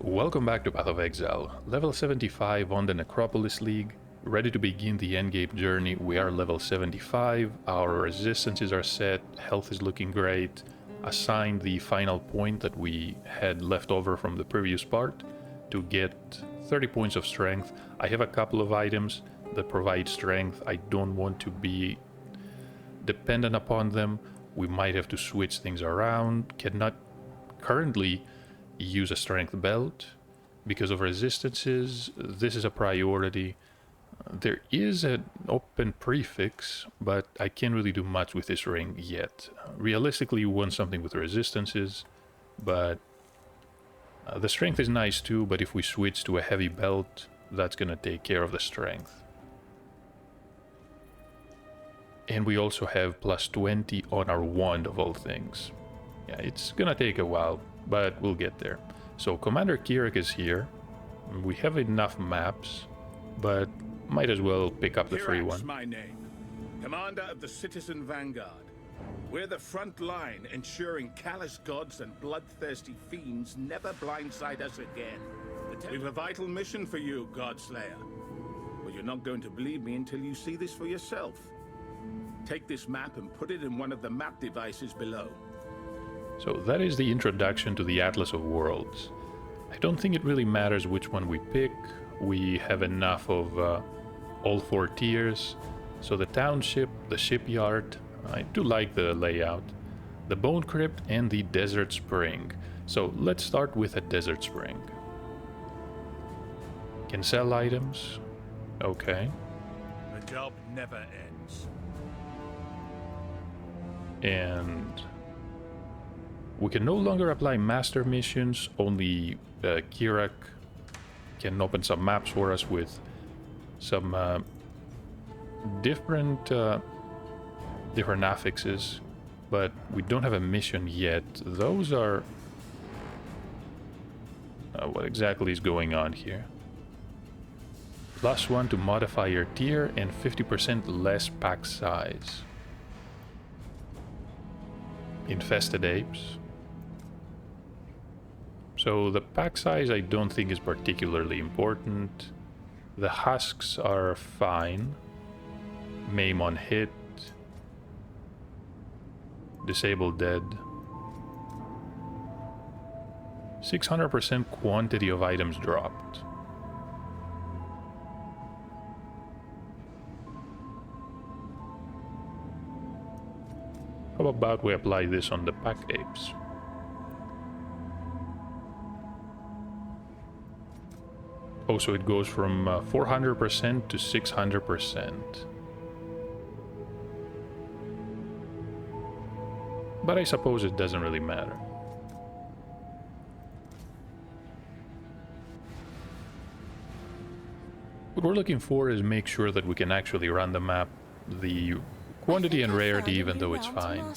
Welcome back to Path of Exile, level 75 on the Necropolis League, ready to begin the endgame journey. We are level 75, our resistances are set, health is looking great, assigned the final point that we had left over from the previous part to get 30 points of strength. I have a couple of items that provide strength. I don't want to be dependent upon them. We might have to switch things around. Cannot currently use a strength belt because of resistances. This is a priority. There is an open prefix, but I can't really do much with this ring yet. Realistically, you want something with resistances, but the strength is nice too, but if we switch to a heavy belt, that's gonna take care of the strength. And we also have plus 20 on our wand of all things. Yeah, it's gonna take a while, but we'll get there. So Commander Kirak is here. We have enough maps, but might as well pick up the free one. My name, Commander of the Citizen Vanguard. We're the front line, ensuring callous gods and bloodthirsty fiends never blindside us again. We've a vital mission for you, Godslayer. But you're not going to believe me until you see this for yourself. Take this map and put it in one of the map devices below. So that is the introduction to the Atlas of Worlds. I don't think it really matters which one we pick. We have enough of all four tiers. So the township, the shipyard, I do like the layout, the Bone Crypt and the Desert Spring. So let's start with a Desert Spring. Can sell items. Okay. The job never ends. And we can no longer apply master missions. Only Kirak can open some maps for us with some different affixes, but we don't have a mission yet. Those are what exactly is going on here? +1 to modify your tier and 50% less pack size. Infested apes. So the pack size I don't think is particularly important. The husks are fine. Maim on hit. Disable dead. 600% quantity of items dropped. How about we apply this on the pack apes? Oh, so it goes from 400% to 600%. But I suppose it doesn't really matter. What we're looking for is make sure that we can actually run the map. The quantity and rarity, even though it's fine,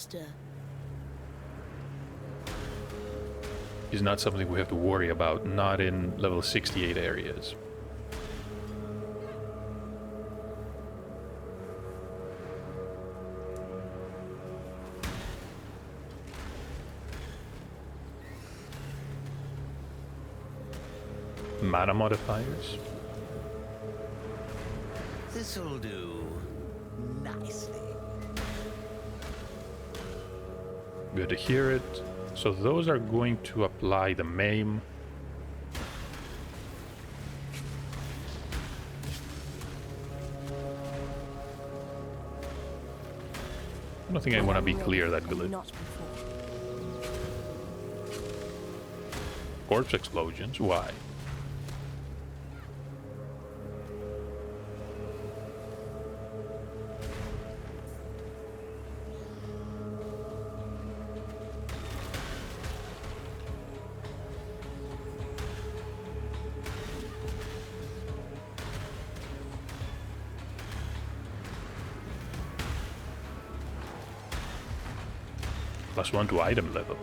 is not something we have to worry about, not in level 68 areas. Mana modifiers. This'll do nicely. Good to hear it. So those are going to apply the maim. I don't think I want to be clear that good. Corpse explosions, why? +1 to item level.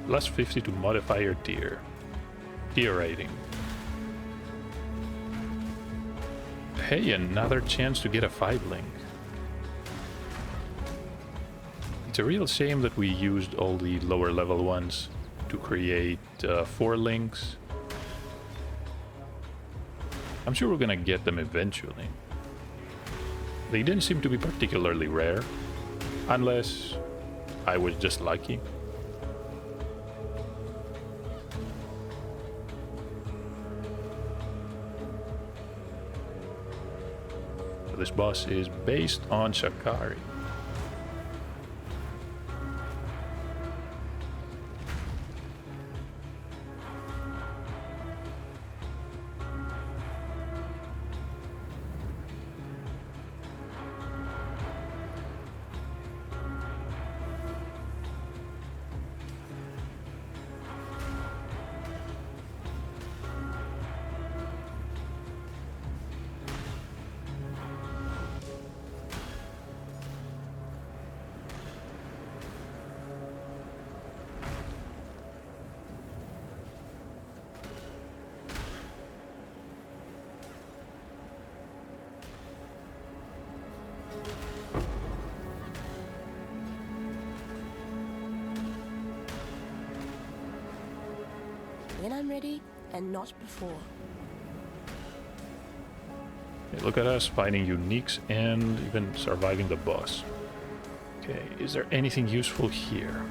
Plus 50 to modify your tier. Tier rating. Hey, another chance to get a 5-link. It's a real shame that we used all the lower level ones to create 4 links. I'm sure we're gonna get them eventually. They didn't seem to be particularly rare, unless I was just lucky. So this boss is based on Shakari. When I'm ready, and not before. Okay, look at us finding uniques and even surviving the boss. Okay, is there anything useful here?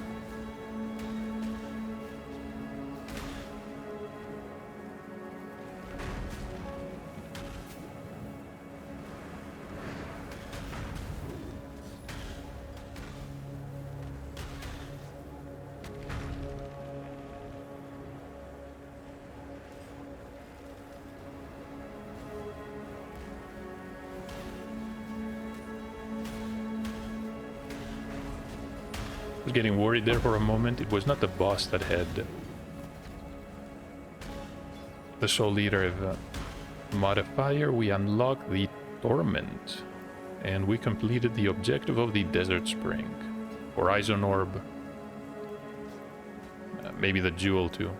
I was getting worried there for a moment. It was not the boss that had the Soul Leader modifier. We unlocked the Torment, and we completed the objective of the Desert Spring. Horizon Orb. Maybe the Jewel too.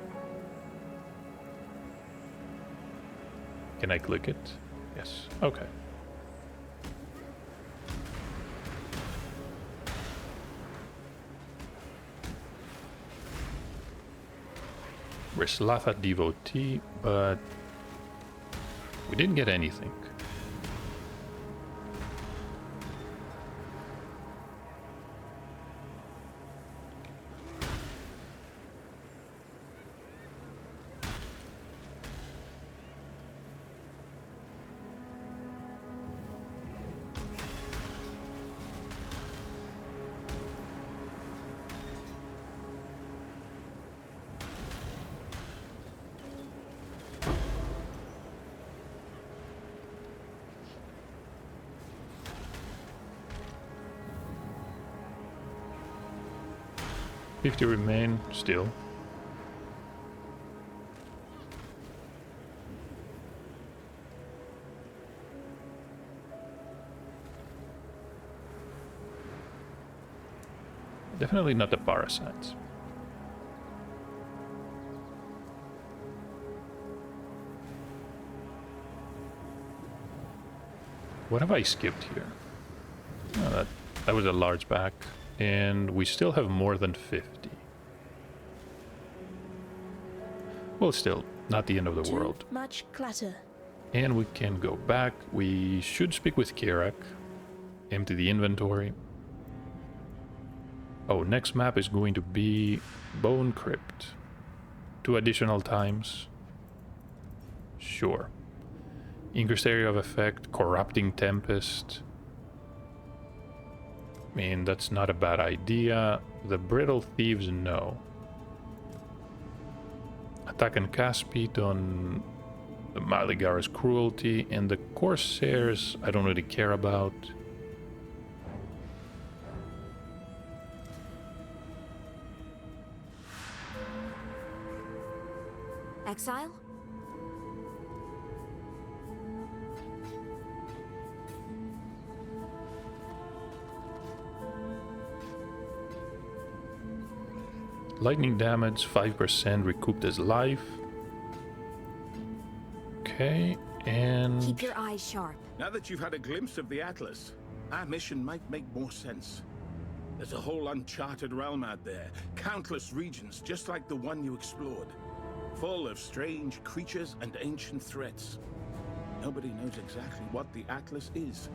Can I click it? Yes. Okay. Rislatha Devotee, but we didn't get anything. $50 remain still. Definitely not the parasites. What have I skipped here? Oh, that was a large pack. And we still have more than 50. Well, still, not the end of the world. Too much clutter. And we can go back. We should speak with Kirak. Empty the inventory. Oh, next map is going to be Bone Crypt. 2 additional times. Sure. Increased area of effect, Corrupting Tempest. I mean, that's not a bad idea. The Brittle Thieves, no. Attack and cast speed on the Maligar's Cruelty, and the Corsairs I don't really care about. Exile? Lightning damage, 5% recouped as life. Okay, and... Keep your eyes sharp. Now that you've had a glimpse of the Atlas, our mission might make more sense. There's a whole uncharted realm out there, countless regions just like the one you explored, full of strange creatures and ancient threats. Nobody knows exactly what the Atlas is,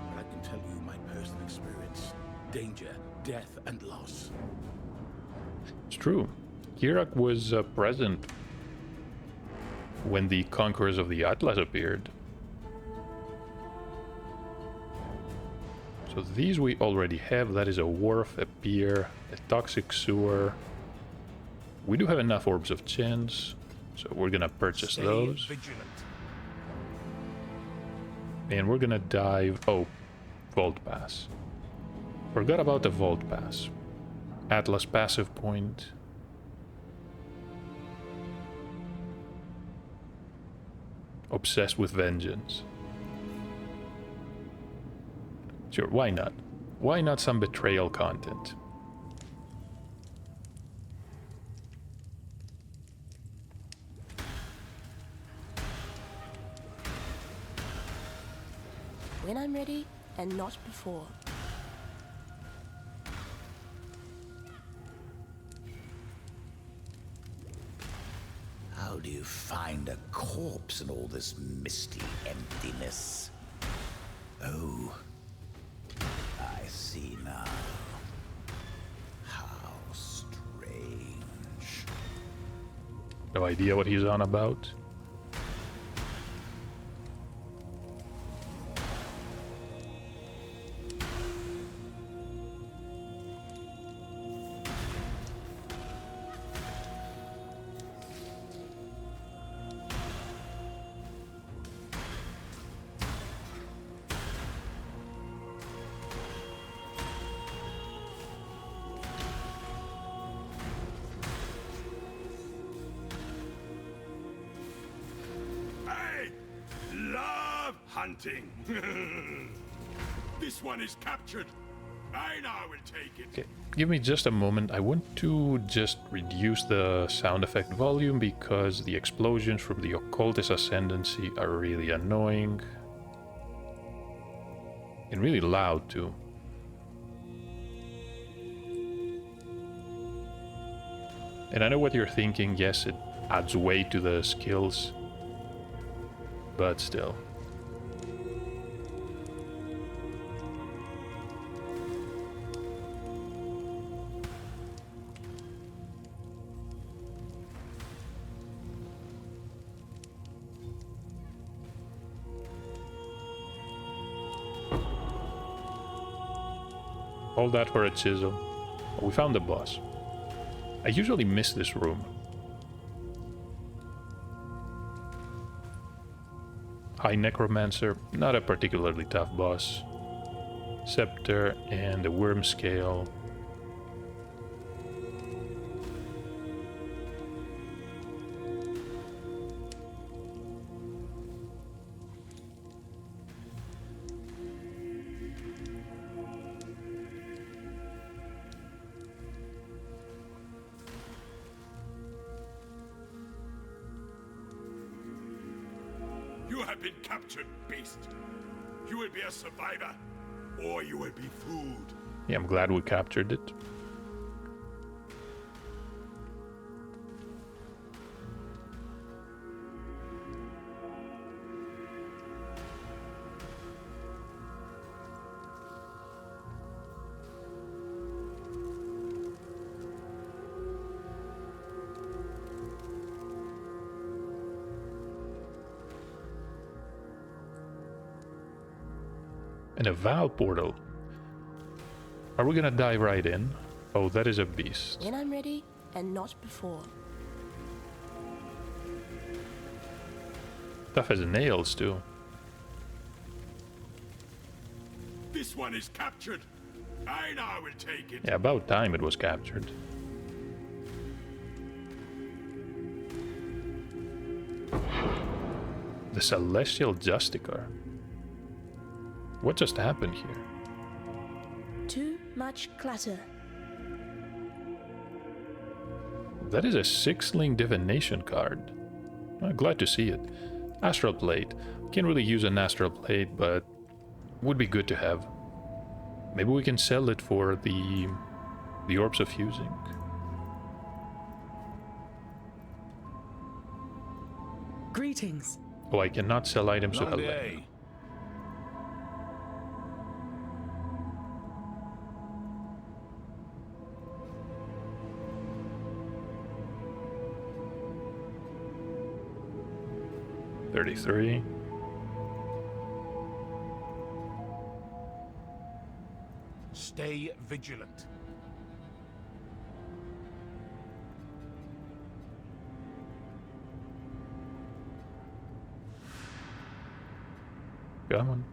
but I can tell you my personal experience. Danger, death, and loss. It's true. Kirak was present when the Conquerors of the Atlas appeared. So these we already have. That is a wharf, a pier, a toxic sewer. We do have enough orbs of chance, so we're gonna purchase those. Vigilant. And we're gonna dive... Oh, Vault Pass. Forgot about the Vault Pass. Atlas passive point. Obsessed with vengeance. Sure, why not? Why not some betrayal content? When I'm ready, and not before. How do you find a corpse in all this misty emptiness? Oh, I see now. How strange. No idea what he's on about. Hunting. This one is captured. I now will take it. Okay, give me just a moment. I want to just reduce the sound effect volume because the explosions from the Occultist Ascendancy are really annoying. And really loud too. And I know what you're thinking. Yes, it adds weight to the skills. But still. All that for a chisel. Oh, we found the boss. I usually miss this room. High Necromancer, not a particularly tough boss. Scepter and the Worm Scale. You have been captured, beast. You will be a survivor, or you will be food. Yeah, I'm glad we captured it. And a Val portal. Are we gonna dive right in? Oh, that is a beast. When I'm ready, and not before. Stuff has nails too. This one is captured. I now will take it. Yeah, about time it was captured. The Celestial Justicar. What just happened here? Too much clutter. That is a 6-link divination card. I'm glad to see it. Astral Plate. Can't really use an Astral Plate, but would be good to have. Maybe we can sell it for the Orbs of Fusing. Greetings. Oh, I cannot sell items to Long Helena. day. $33. Stay vigilant. Come on.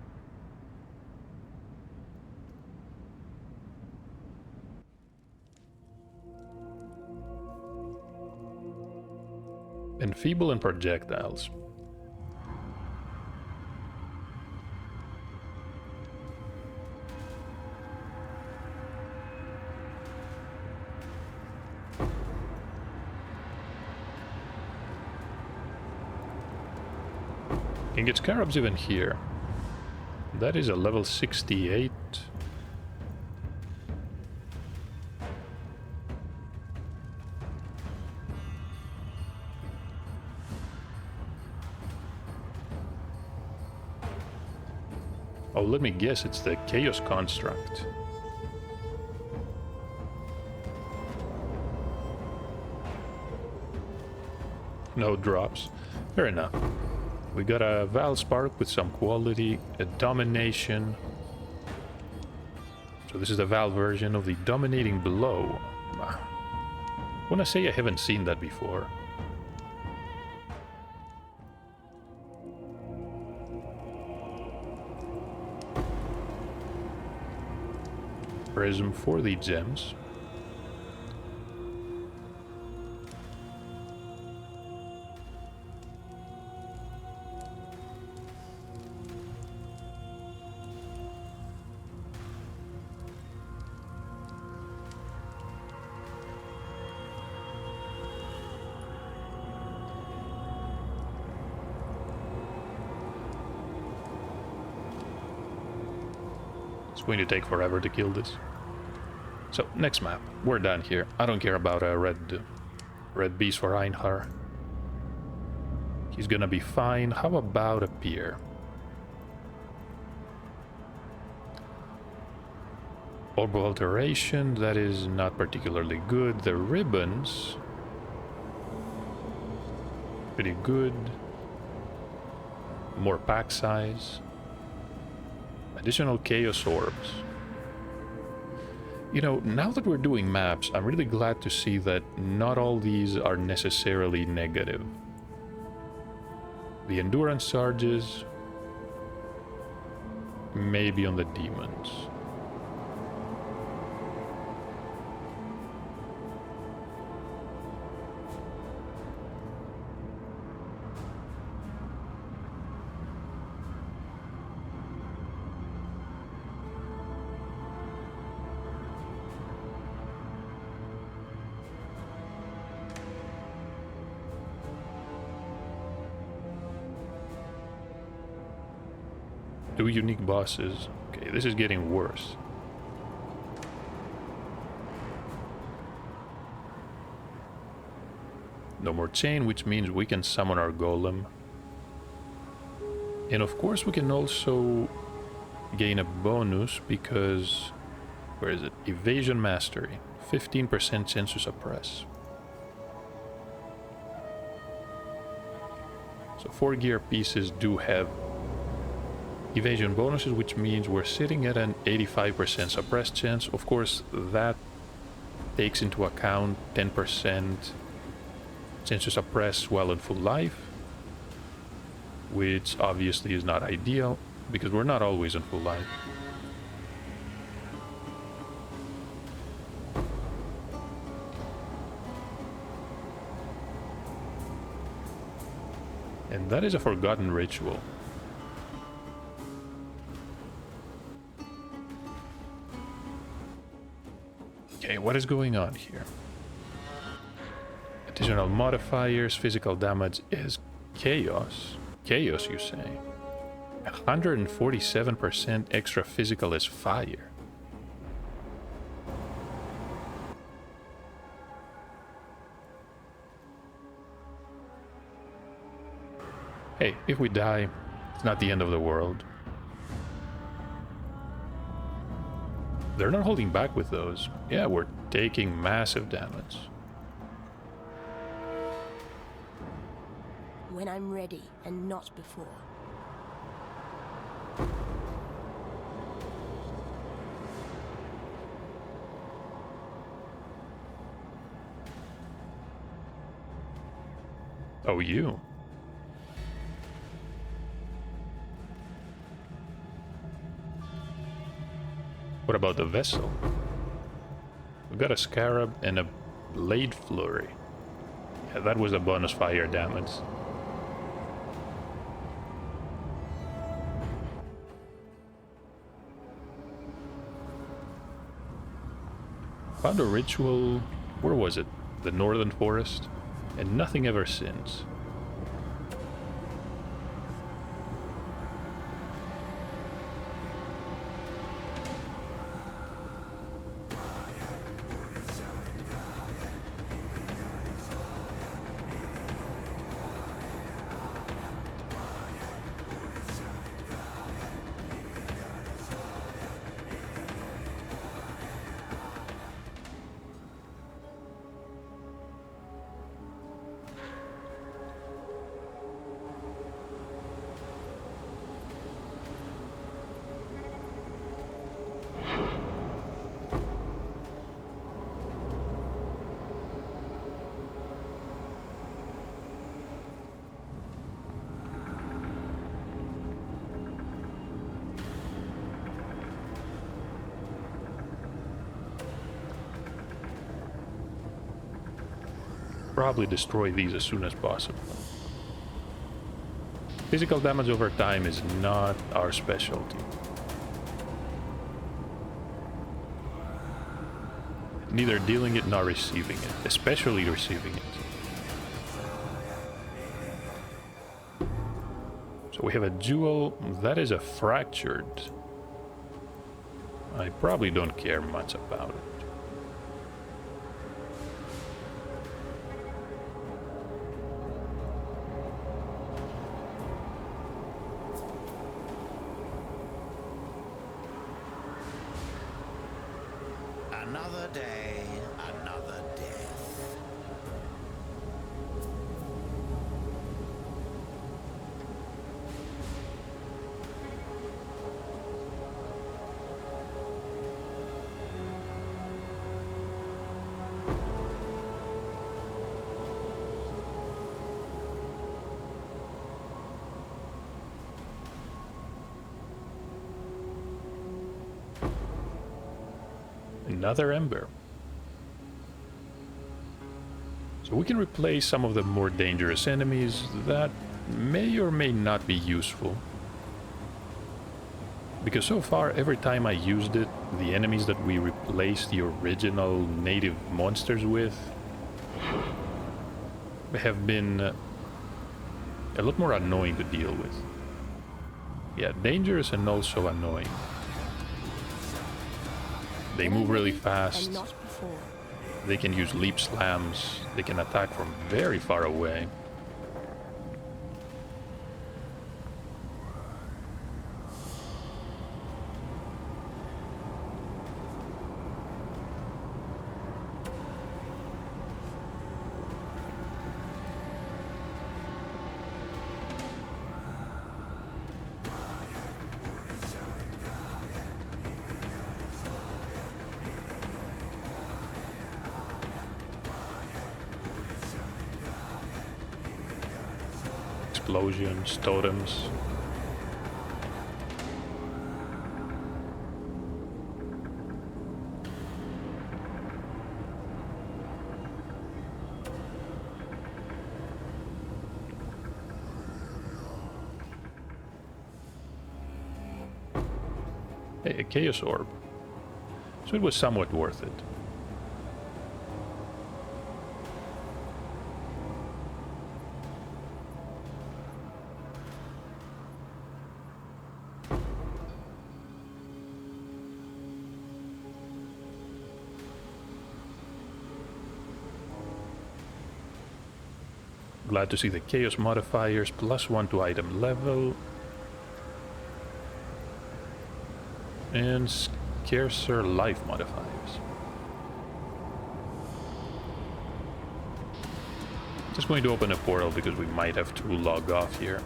Enfeeble and projectiles. Can get scarabs even here. That is a level 68. Oh, let me guess, it's the Chaos Construct. No drops. Fair enough. We got a Valspark with some quality, a Domination. So this is the Val version of the Dominating Blow. When I say I haven't seen that before. Prism for the gems. It's going to take forever to kill this. So, next map. We're done here. I don't care about a red beast for Einhar. He's gonna be fine. How about a pier? Orb of Alteration, that is not particularly good. The ribbons, pretty good. More pack size. Additional Chaos Orbs. You know, now that we're doing maps, I'm really glad to see that not all these are necessarily negative. The Endurance charges, maybe on the Demons. Two unique bosses. Okay, this is getting worse. No more chain, which means we can summon our golem. And of course we can also gain a bonus because... where is it? Evasion Mastery. 15% chance to suppress. So 4 gear pieces do have evasion bonuses, which means we're sitting at an 85% suppress chance. Of course, that takes into account 10% chance to suppress while in full life, which obviously is not ideal because we're not always in full life. And that is a forgotten ritual. Okay, what is going on here? Additional modifiers, physical damage is chaos. Chaos, you say? 147% extra physical is fire. Hey, if we die, it's not the end of the world. They're not holding back with those. Yeah, we're taking massive damage. When I'm ready and not before. Oh, you. What about the vessel? We got a scarab and a blade flurry. Yeah, that was a bonus fire damage. Found a ritual, where was it? The Northern Forest? And nothing ever since. Probably destroy these as soon as possible. Physical damage over time is not our specialty. Neither dealing it nor receiving it, especially receiving it. So we have a jewel that is a fractured. I probably don't care much about it. Another day, another death. Another ember. So we can replace some of the more dangerous enemies that may or may not be useful. Because so far, every time I used it, the enemies that we replaced the original native monsters with have been a lot more annoying to deal with. Yeah, dangerous and also annoying. They move really fast. And not before. They can use leap slams. They can attack from very far away. Explosions, totems. Hey, a Chaos Orb. So it was somewhat worth it. Glad to see the chaos modifiers, +1 to item level. And scarcer life modifiers. Just going to open a portal because we might have to log off here.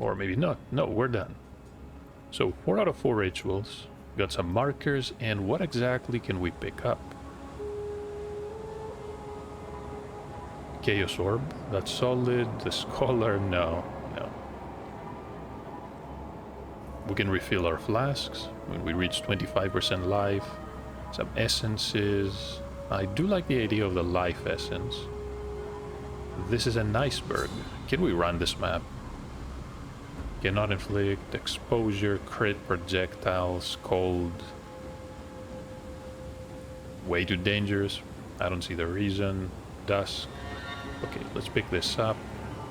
Or maybe not. No, we're done. So 4 out of 4 rituals. Got some markers, and what exactly can we pick up? Chaos Orb, that's solid. The Scholar, no. We can refill our flasks when we reach 25% life. Some essences. I do like the idea of the life essence. This is an iceberg. Can we run this map? Cannot inflict exposure, crit projectiles, cold. Way too dangerous. I don't see the reason. Dusk. Okay, let's pick this up.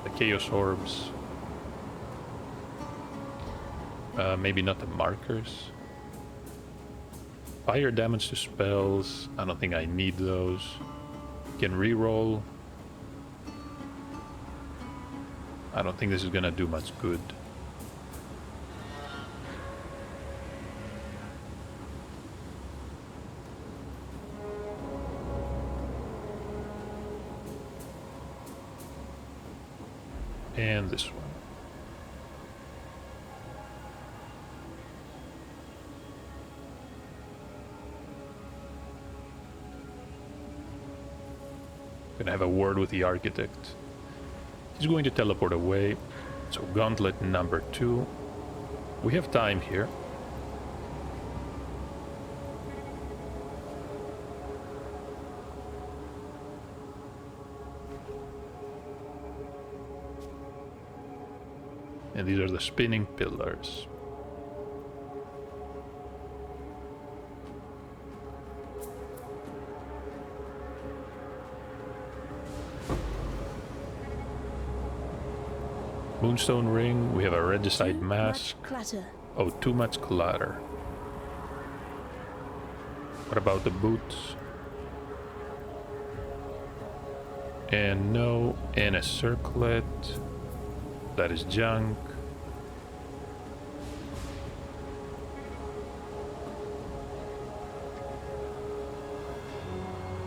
The Chaos Orbs. Maybe not the markers. Fire damage to spells. I don't think I need those. Can reroll. I don't think this is gonna do much good. And this one. Gonna have a word with the architect. He's going to teleport away. So gauntlet number 2. We have time here. And these are the spinning pillars. Moonstone ring, we have a regicide mask. Oh, too much clutter. What about the boots? And no, and a circlet. That is junk.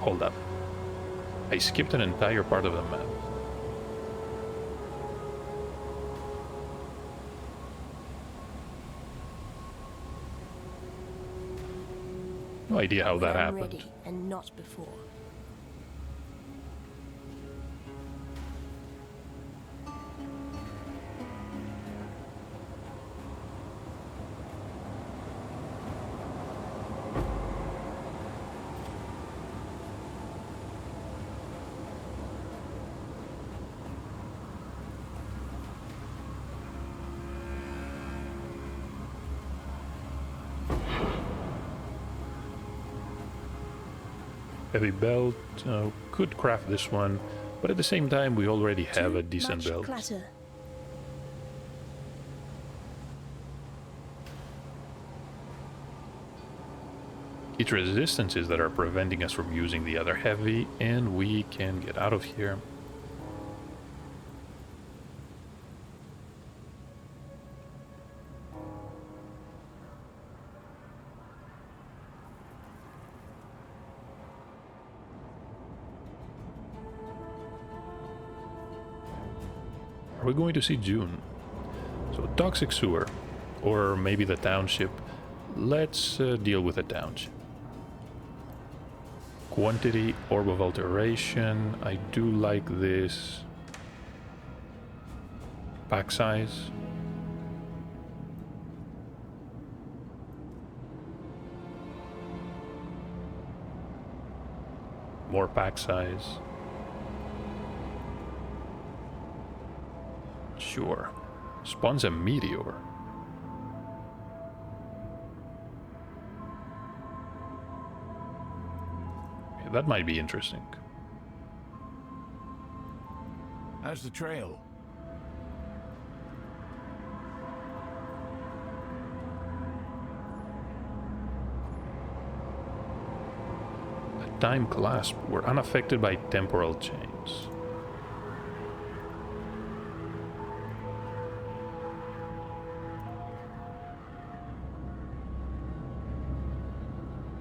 Hold up. I skipped an entire part of the map. No idea how that happened. Ready and not before. Heavy belt, could craft this one, but at the same time we already have a decent belt. Clatter. It's resistances that are preventing us from using the other heavy, and we can get out of here. Are we going to see June? So toxic sewer, or maybe the township. Let's deal with the township. Quantity, orb of alteration. I do like this. Pack size. More pack size. Sure. Spawns a meteor. Yeah, that might be interesting. How's the trail? A time clasp. We're unaffected by temporal chains.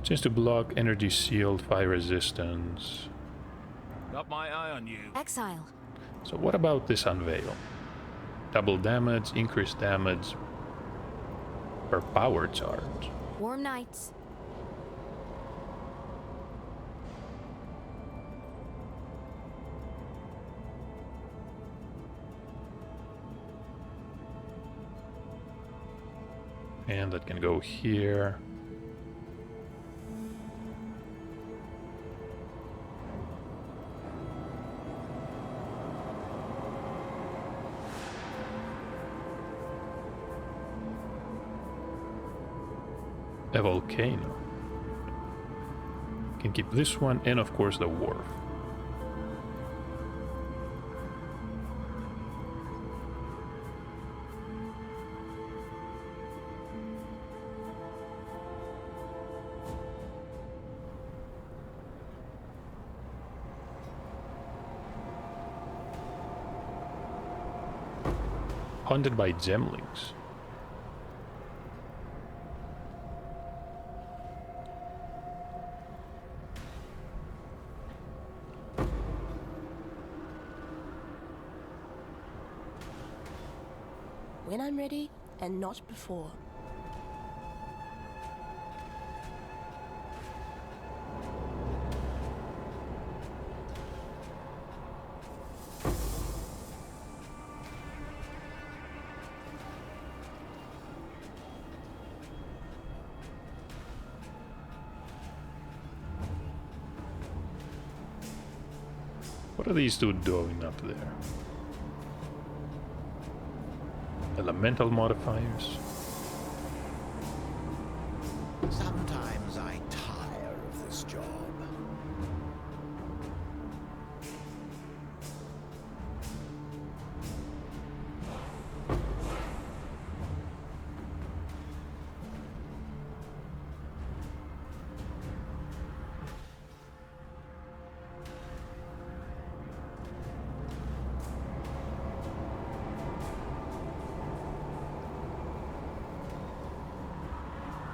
Chance to block, energy shield, fire resistance. Got my eye on you. Exile. So what about this unveil? Double damage, increased damage per power charge. Warm nights. And that can go here. A volcano. Can keep this one and of course the wharf. Haunted by gemlings. When I'm ready, and not before. What are these two doing up there? Elemental modifiers. Sometimes I tire of this job.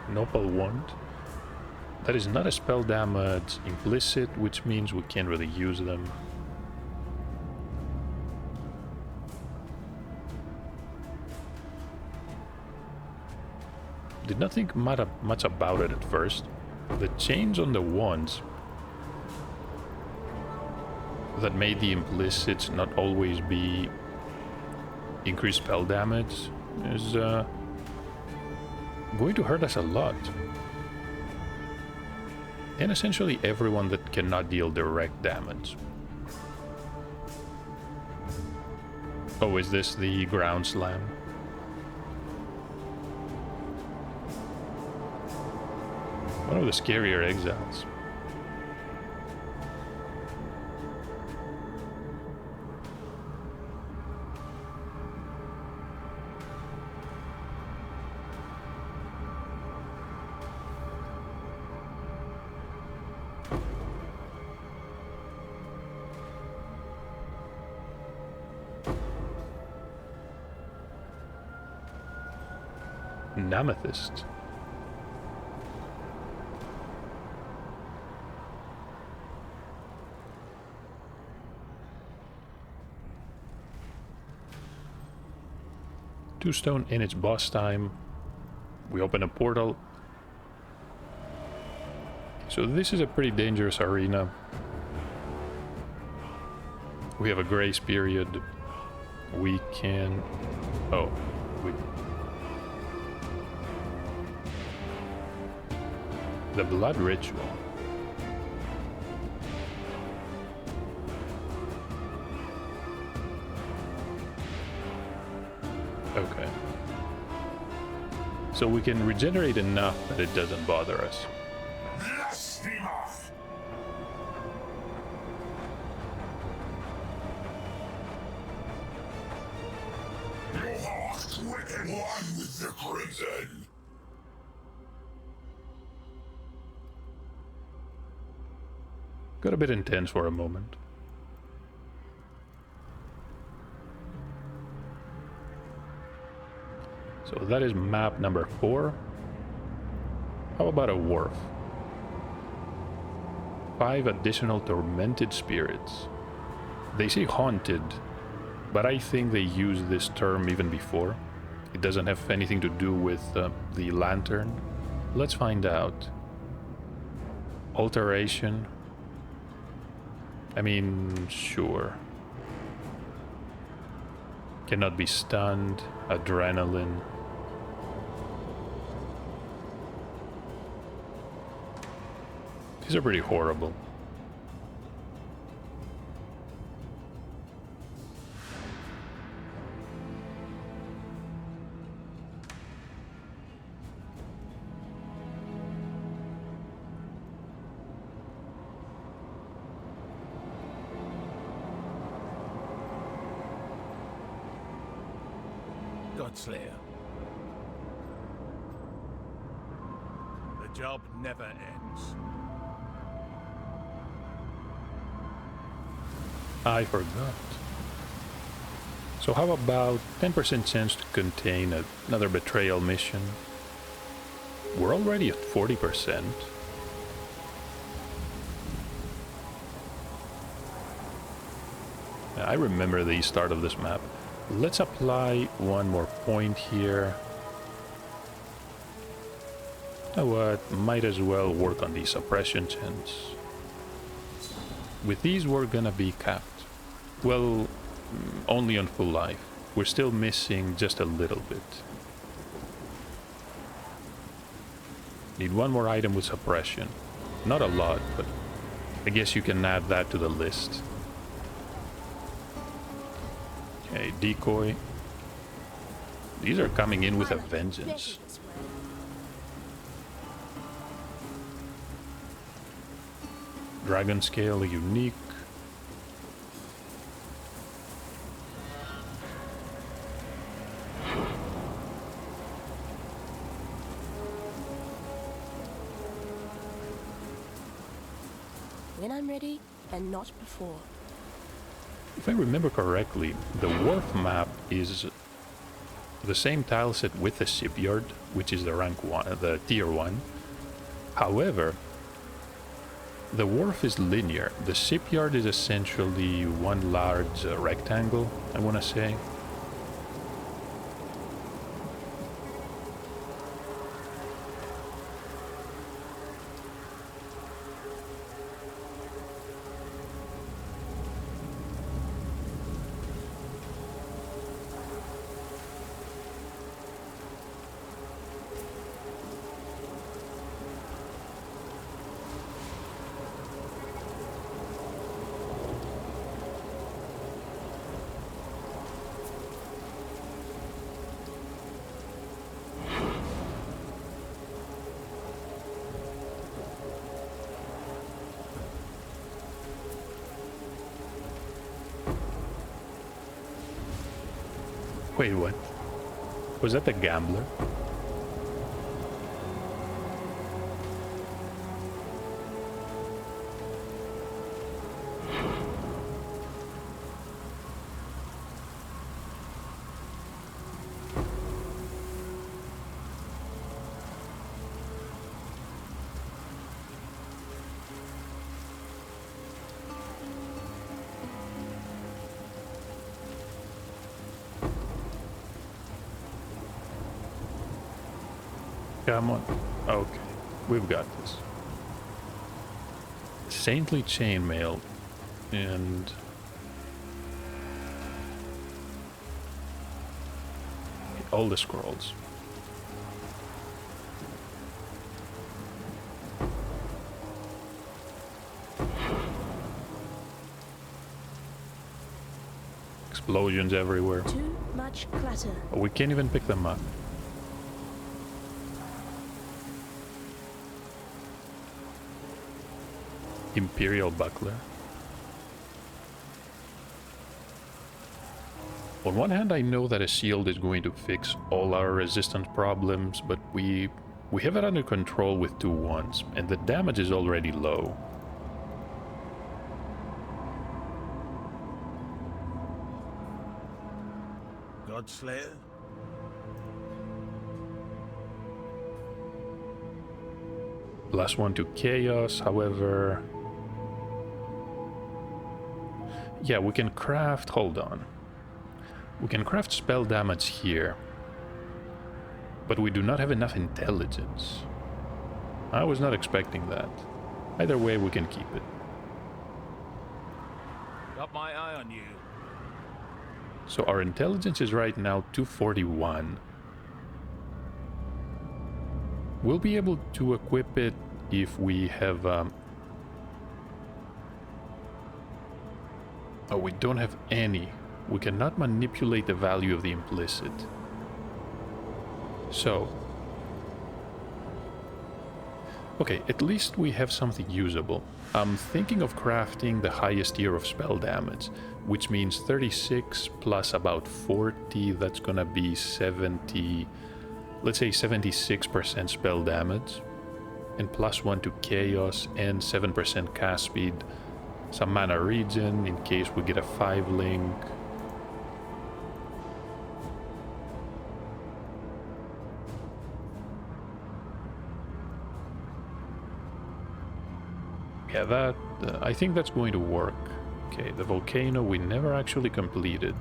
Nopal Wand. That is not a spell damage implicit, which means we can't really use them. Did not think much about it at first. The chains on the wands that made the implicits not always be increased spell damage is going to hurt us a lot. And essentially everyone that cannot deal direct damage. Oh, is this the ground slam? One of the scarier exiles. Amethyst. Two stone in its boss time. We open a portal. So this is a pretty dangerous arena. We have a grace period. We can... Oh. The blood ritual. Okay. So we can regenerate enough that it doesn't bother us. Blasphemer! Your heart wicked one with the crimson! Got a bit intense for a moment. So that is map number 4. How about a wharf? 5 additional tormented spirits. They say haunted, but I think they used this term even before. It doesn't have anything to do with the lantern. Let's find out. Alteration. I mean, sure. Cannot be stunned. Adrenaline. These are pretty horrible. Godslayer. The job never ends. I forgot. So how about 10% chance to contain another betrayal mission? We're already at 40%. I remember the start of this map. Let's apply one more point here. You know what? Might as well work on the suppression chance. With these, we're gonna be capped. Well, only on full life. We're still missing just a little bit. Need one more item with suppression. Not a lot, but I guess you can add that to the list. Okay, decoy. These are coming in with a vengeance. Dragon scale, unique. When I'm ready, and not before. If I remember correctly, the wharf map is the same tile set with the shipyard, which is the rank 1, the tier 1. However, the wharf is linear. The shipyard is essentially one large rectangle, I want to say. Wait, what? Was that the gambler? Come on. Okay, we've got this. Saintly chainmail and all the scrolls. explosions everywhere. Too much clutter. We can't even pick them up. Imperial Buckler. On one hand, I know that a shield is going to fix all our resistance problems, but we have it under control with 2 wands, and the damage is already low. Godslayer? +1 to chaos, however... Yeah, we can craft... Hold on. We can craft spell damage here. But we do not have enough intelligence. I was not expecting that. Either way, we can keep it. Got my eye on you. So our intelligence is right now 241. We'll be able to equip it if we have... Oh, we don't have any. We cannot manipulate the value of the implicit. So... Okay, at least we have something usable. I'm thinking of crafting the highest tier of spell damage, which means 36 plus about 40, that's gonna be 70... Let's say 76% spell damage, and +1 to chaos, and 7% cast speed, some mana regen in case we get a 5-link. Yeah, that... I think that's going to work. Okay, the volcano we never actually completed.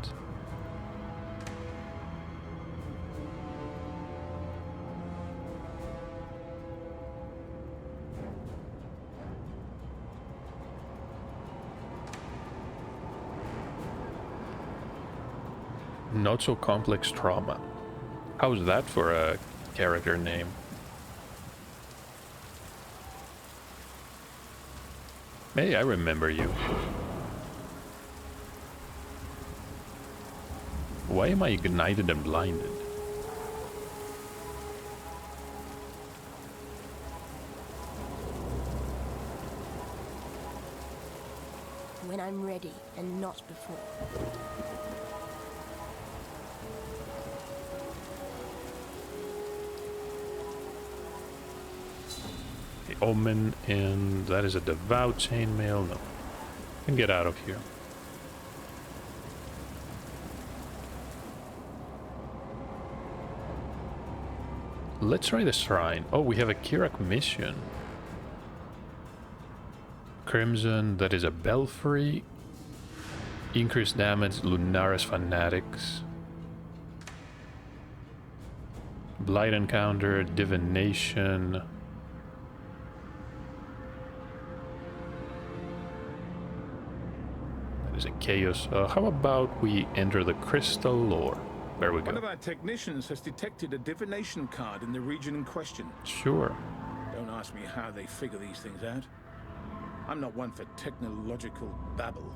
Not so complex trauma. How's that for a character name? Hey, I remember you. Why am I ignited and blinded? When I'm ready and not before. The Omen, and that is a Devout Chainmail. No. Can get out of here. Let's try the shrine. Oh, we have a Kirak mission. Crimson, that is a Belfry. Increased damage, Lunaris Fanatics. Blight Encounter, Divination. That is a Chaos. How about we enter the Crystal Lore? There we go. One of our technicians has detected a divination card in the region in question. Sure. Don't ask me how they figure these things out. I'm not one for technological babble.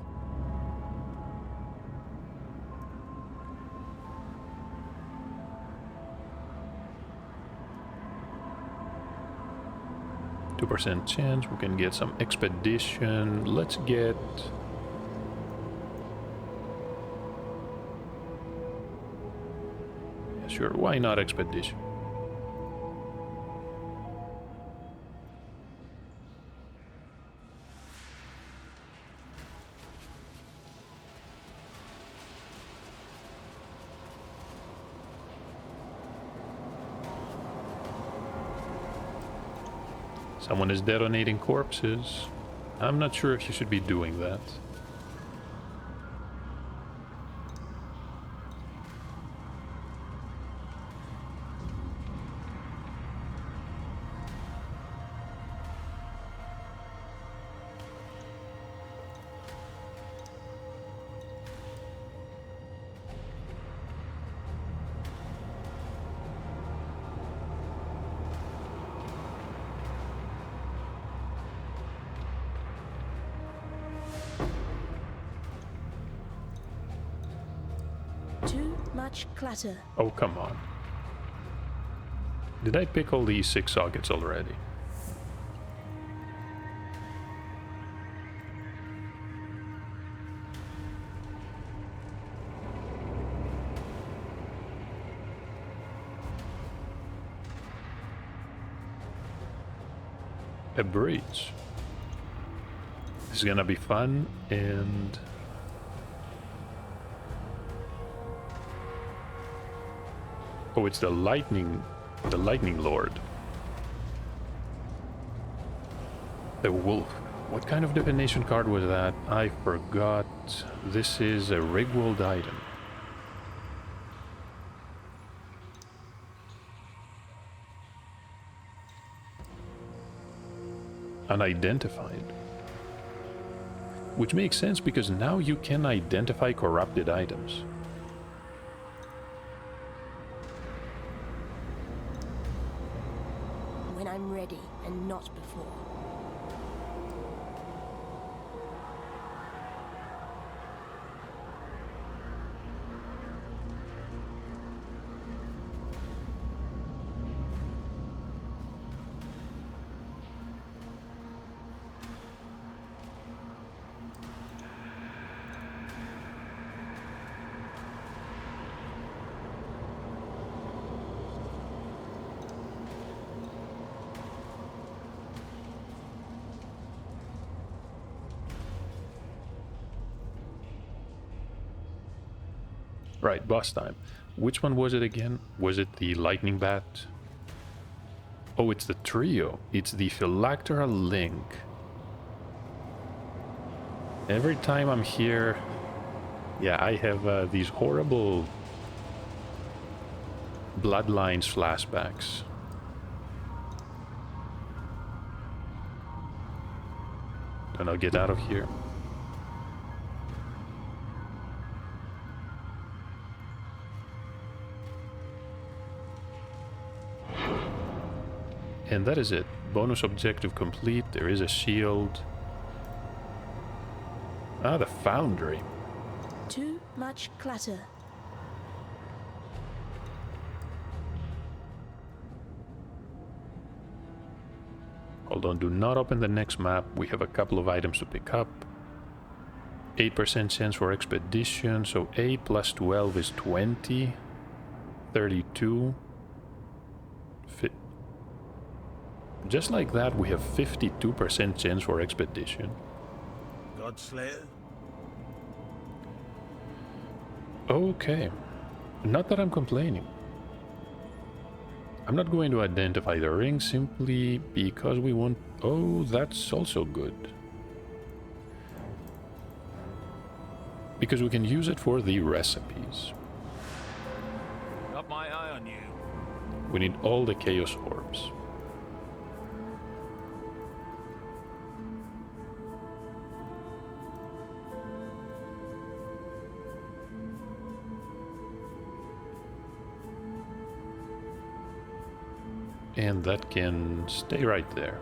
%2 chance we can get some expedition. Let's get... Yeah, sure, why not expedition? Someone is detonating corpses. I'm not sure if you should be doing that. much clutter. Oh, come on. Did I pick all these 6 sockets already? A breach. This is gonna be fun, and oh, it's the lightning lord. The wolf. What kind of divination card was that? I forgot. This is a Rigwold item. Unidentified. Which makes sense because now you can identify corrupted items. When I'm ready and not before. Right, boss time. Which one was it again? Was it the lightning bat? Oh, it's the trio. It's the Phylacteral Link. Every time I'm here, yeah, I have these horrible Bloodlines flashbacks. And I'll get out of here. And that is it. Bonus objective complete. There is a shield. Ah, the foundry. Too much clutter. Hold on, do not open the next map. We have a couple of items to pick up. 8% chance for expedition, so 8 plus 12 is 20. 32. Just like that, we have 52% chance for expedition. Godslayer? Okay. Not that I'm complaining. I'm not going to identify the ring simply because we want... Oh, that's also good. Because we can use it for the recipes. Got my eye on you. We need all the Chaos Orbs. And that can stay right there.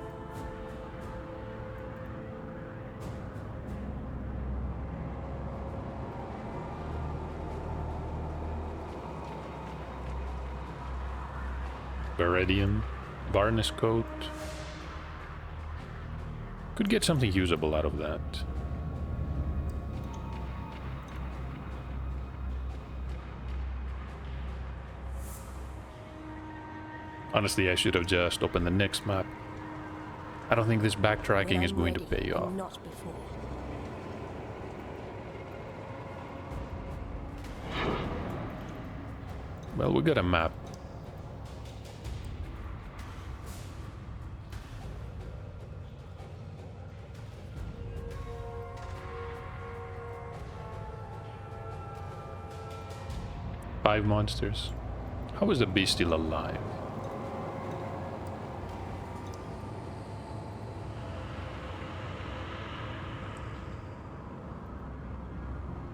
Viridian, Varnish Coat. Could get something usable out of that. Honestly, I should have just opened the next map. I don't think this backtracking is going to pay off. Not before. Well, we got a map. Five monsters. How is the beast still alive?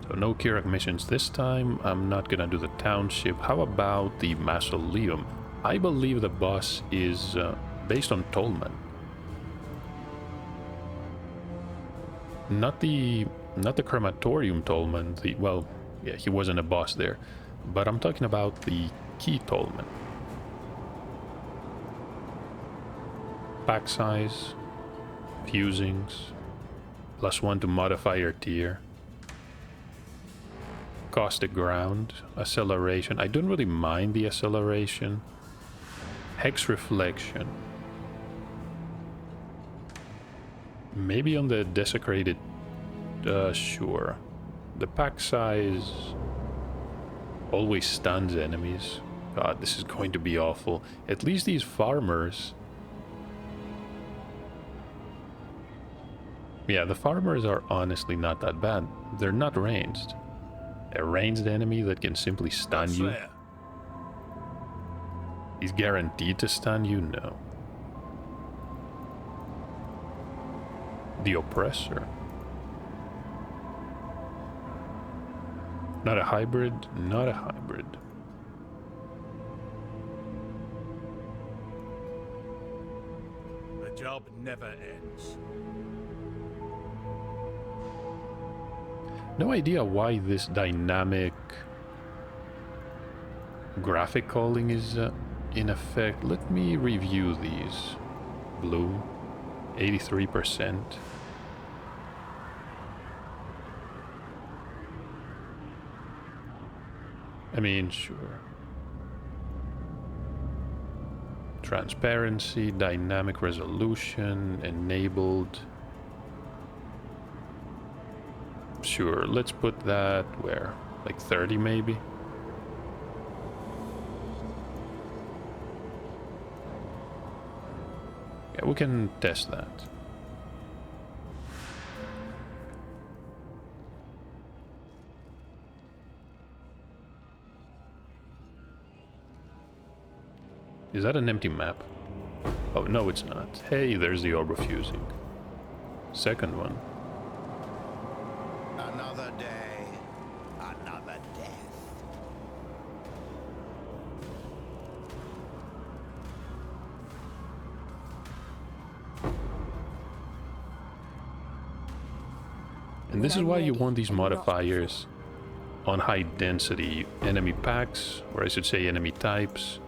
So no Kirak missions this time. I'm not gonna do the township. How about the mausoleum? I believe the boss is based on Tolman. Not the crematorium Tolman. Well, yeah, he wasn't a boss there. but I'm talking about the key Tolman. Pack size, fusings, +1 to modify your tier. Caustic ground, acceleration. I don't really mind the acceleration. Hex reflection. Maybe on the desecrated, sure. The pack size always stuns enemies. God, this is going to be awful. At least these farmers... Yeah, the farmers are honestly not that bad. They're not ranged. A ranged enemy that can simply stun you. Slayer. He's guaranteed to stun you? No. The Oppressor. Not a hybrid, not a hybrid. The job never ends. No idea why this dynamic graphic calling is in effect. Let me review these. Blue, 83%. I mean, sure. Transparency, dynamic resolution, enabled. Sure, let's put that where? Like 30 maybe? Yeah, we can test that. Is that an empty map? Oh, no, it's not. Hey, there's the orb of fusing. Second one. Another day, another death. And this is why you want these modifiers on high density enemy packs, or I should say enemy types.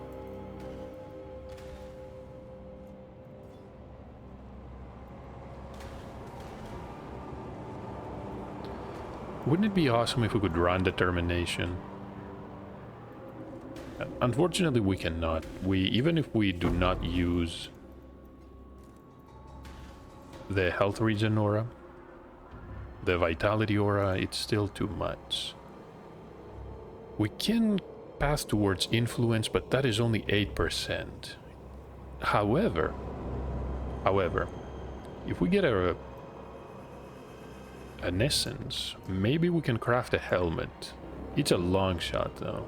Wouldn't it be awesome if we could run determination? Unfortunately, we cannot. Even if we do not use the health regen aura, the vitality aura, it's still too much. We can pass towards influence, but that is only 8%. However, if we get an essence, maybe we can craft a helmet. It's a long shot though.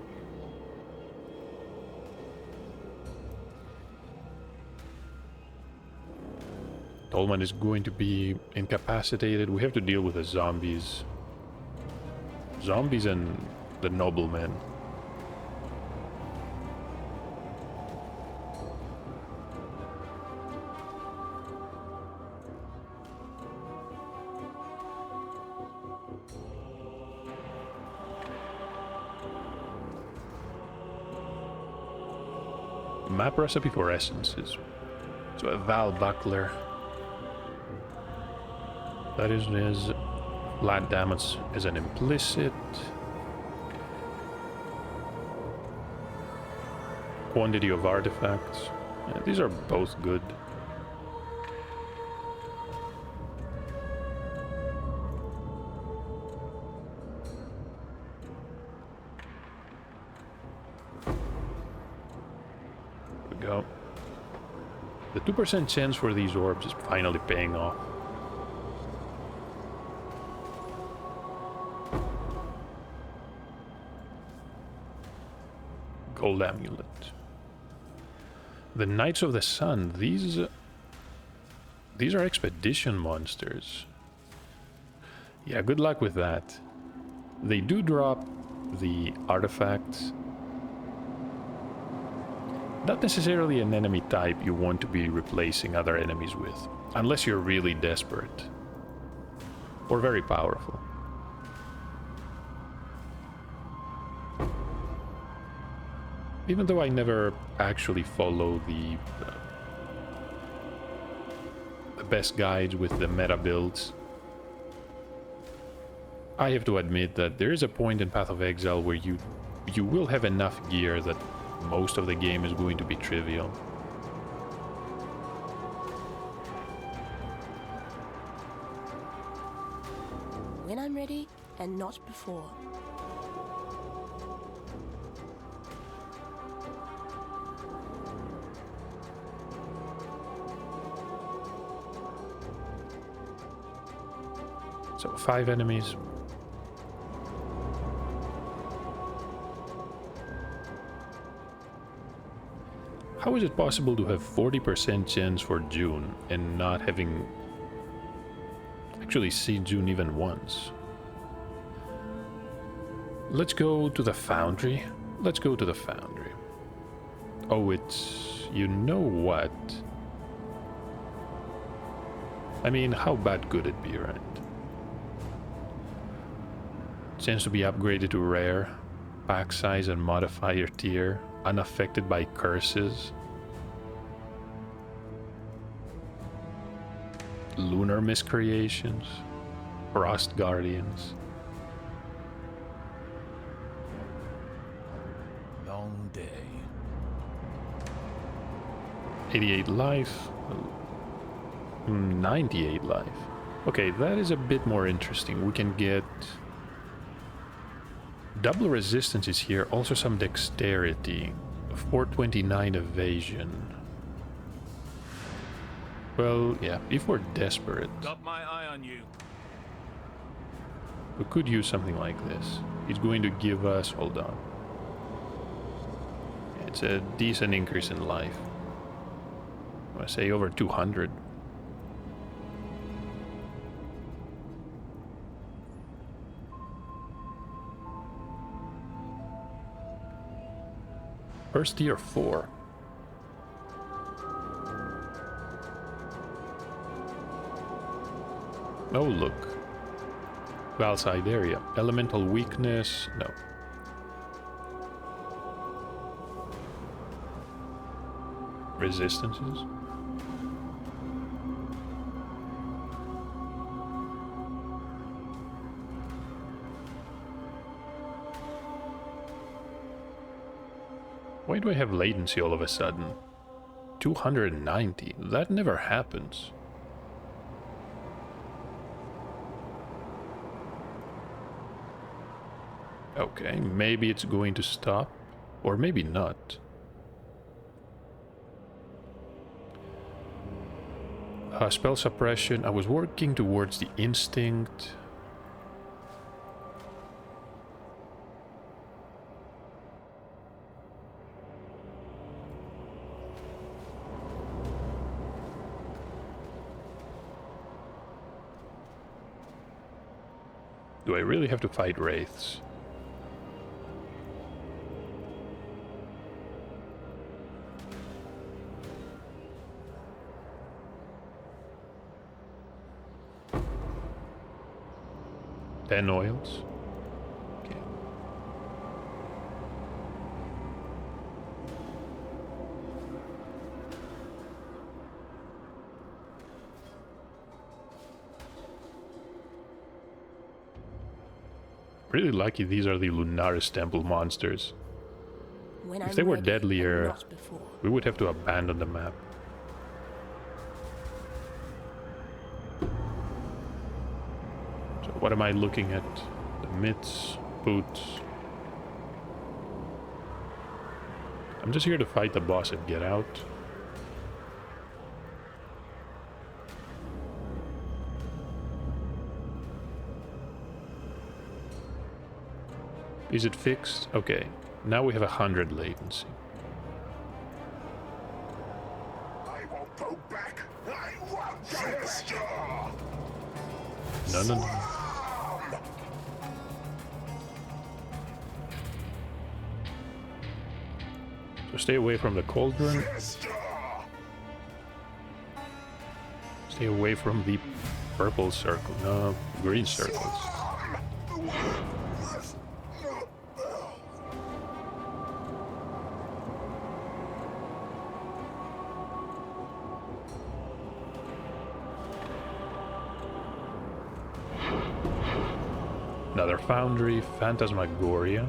Tolman is going to be incapacitated. We have to deal with the zombies. Zombies and the noblemen. Map recipe for essences. So a Val Buckler. That is flat damage as an implicit. Quantity of artifacts. Yeah, these are both good. There we go. The 2% chance for these orbs is finally paying off. Gold amulet. The Knights of the Sun. These are expedition monsters. Yeah, good luck with that. They do drop the artifacts. Not necessarily an enemy type you want to be replacing other enemies with, unless you're really desperate or very powerful. Even though I never actually follow the best guides with the meta builds, I have to admit that there is a point in Path of Exile where you will have enough gear that most of the game is going to be trivial. When I'm ready, and not before. So 5 enemies. How is it possible to have 40% chance for June and not having actually seen June even once? Let's go to the foundry. Let's go to the foundry. Oh, it's... you know what? I mean, how bad could it be, right? Chance to be upgraded to rare, pack size and modifier tier, unaffected by curses. Lunar miscreations, Frost Guardians. Long day. 88 life, 98 life. Okay, that is a bit more interesting. We can get double resistances here, also some dexterity, 429 evasion. Well, yeah, if we're desperate, Got my eye on you. we could use something like this. It's going to give us, hold on. It's a decent increase in life. I want to say over 200. First tier 4. Oh, look. Valside area. Elemental weakness. No. Resistances. Why do I have latency all of a sudden? 290. That never happens. Okay, maybe it's going to stop, or maybe not. Spell suppression. I was working towards the instinct. Do I really have to fight wraiths? Ten oils. Okay. Really lucky these are the Lunaris Temple monsters. When If I'm they were ready, and deadlier, not before. we would have to abandon the map. So what am I looking at? The mitts, boots. I'm just here to fight the boss and get out. Is it fixed? Okay. Now we have 100 latency. I won't go back. I won't go back. No, no, no. So stay away from the cauldron. Stay away from the purple circle. No, green circles. Another foundry, Phantasmagoria.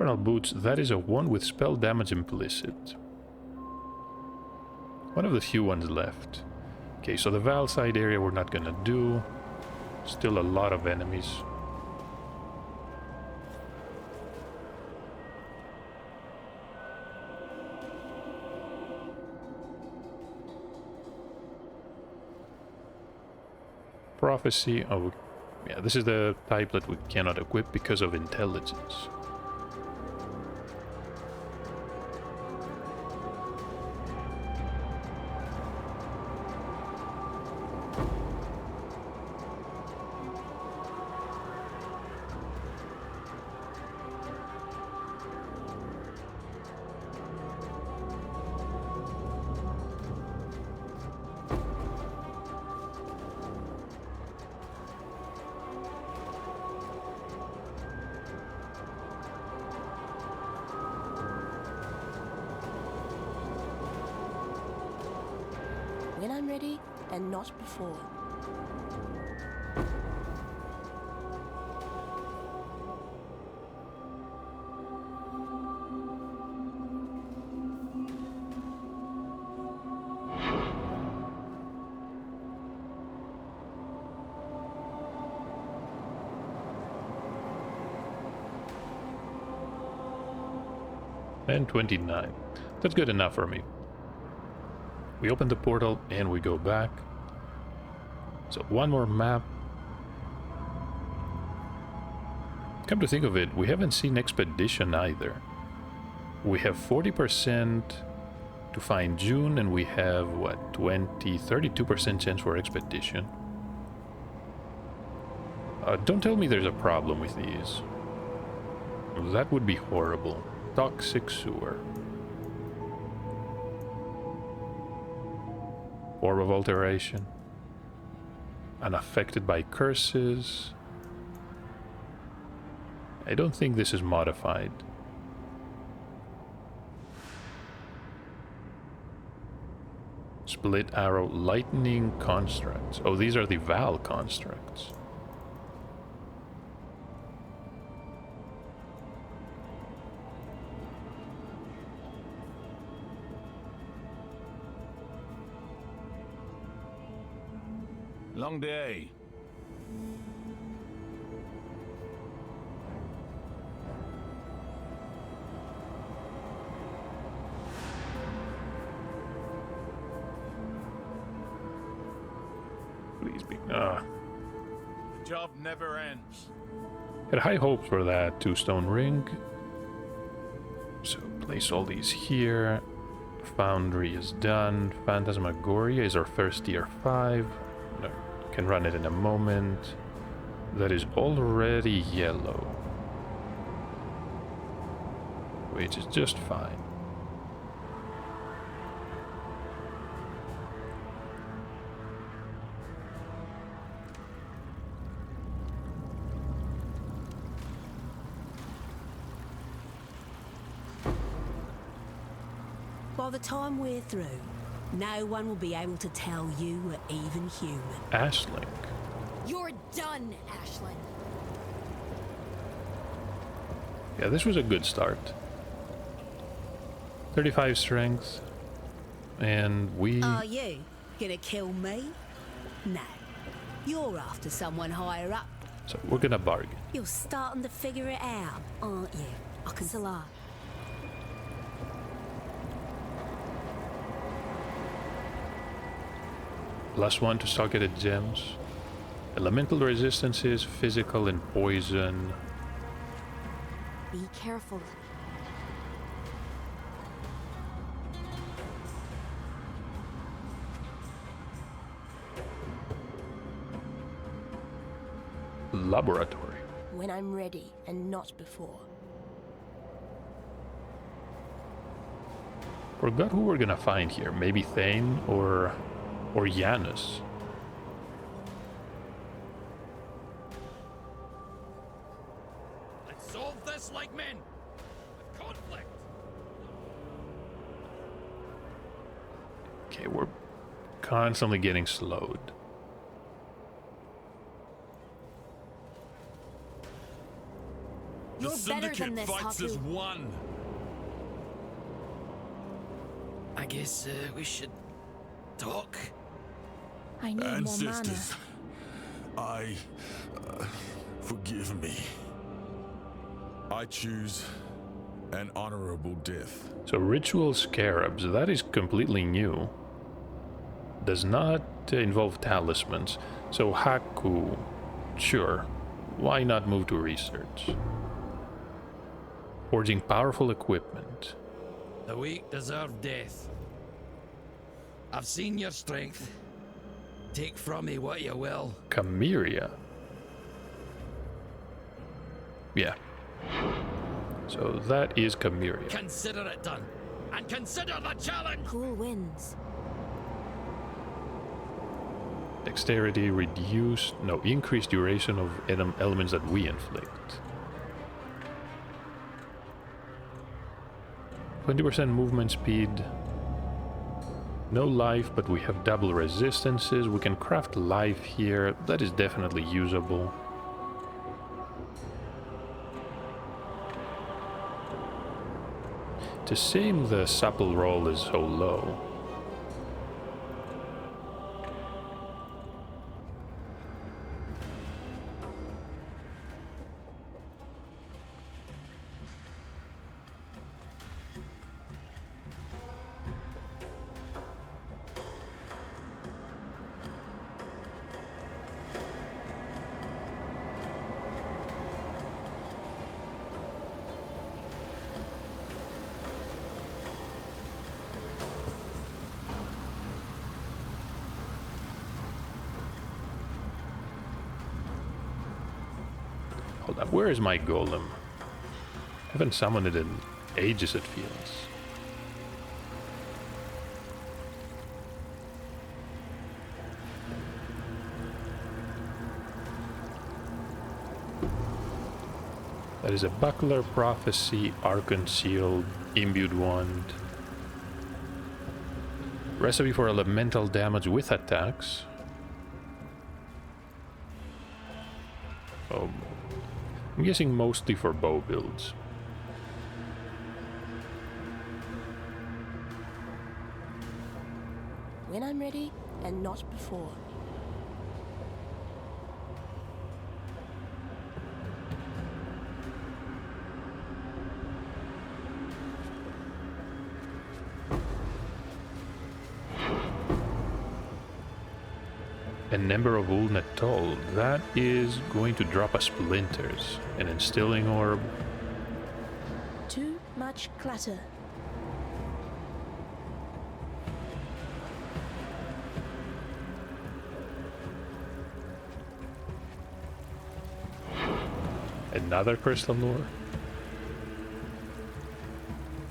Infernal Boots, that is a one with spell damage implicit. One of the few ones left. Okay, so the Val side area we're not gonna do. Still a lot of enemies. Prophecy, oh yeah, this is the type that we cannot equip because of intelligence. When I'm ready, and not before. And 29. That's good enough for me. We open the portal and we go back. So one more map. Come to think of it, we haven't seen Expedition either. We have 40% to find June, and we have, what, 32% chance for Expedition. Don't tell me there's a problem with these. That would be horrible. Toxic Sewer. Orb of Alteration. Unaffected by curses. I don't think this is modified. Split Arrow Lightning Constructs. Oh, these are the Val constructs. Long day. Please be... The job never ends. Had high hopes for that two-stone ring. So place all these here. Foundry is done. Phantasmagoria is our first tier 5. No, can run it in a moment. That is already yellow, which is just fine. By the time we're through, no one will be able to tell you we're even human. Ashling. You're done, Ashlyn. Yeah, this was a good start. 35 strength. And we... Are you gonna kill me? No. You're after someone higher up. So we're gonna bargain. You're starting to figure it out, aren't you? Salah. +1 to socketed gems. Elemental resistances, physical and poison. Be careful. Laboratory. When I'm ready and not before. Forgot who we're gonna find here. Maybe Thane or Janus. Let's solve this like men. With conflict. Okay, we're constantly getting slowed. The You're better Syndicate than this, fights as Haku. one. I guess we should talk. I need more mana. Ancestors, forgive me. I choose an honorable death. So ritual scarabs, that is completely new. Does not involve talismans. So Haku, sure. Why not move to research? Forging powerful equipment. The weak deserve death. I've seen your strength. Take from me what you will. Chimera. Yeah. So that is Chimera. Consider it done. And consider the challenge! Cool wins. Dexterity reduced, no, increased duration of elements that we inflict. 20% movement speed. No life, but we have double resistances. We can craft life here. That is definitely usable. It's a shame the supple roll is so low. Hold up, where is my golem? Haven't summoned it in ages, it feels. That is a buckler, prophecy, archon shield, imbued wand. Recipe for elemental damage with attacks. Oh, I'm guessing mostly for bow builds. When I'm ready and not before. An Ember of Ulnet Toll, that is going to drop us splinters. An Instilling Orb. Too much clutter. Another Crystal Lure.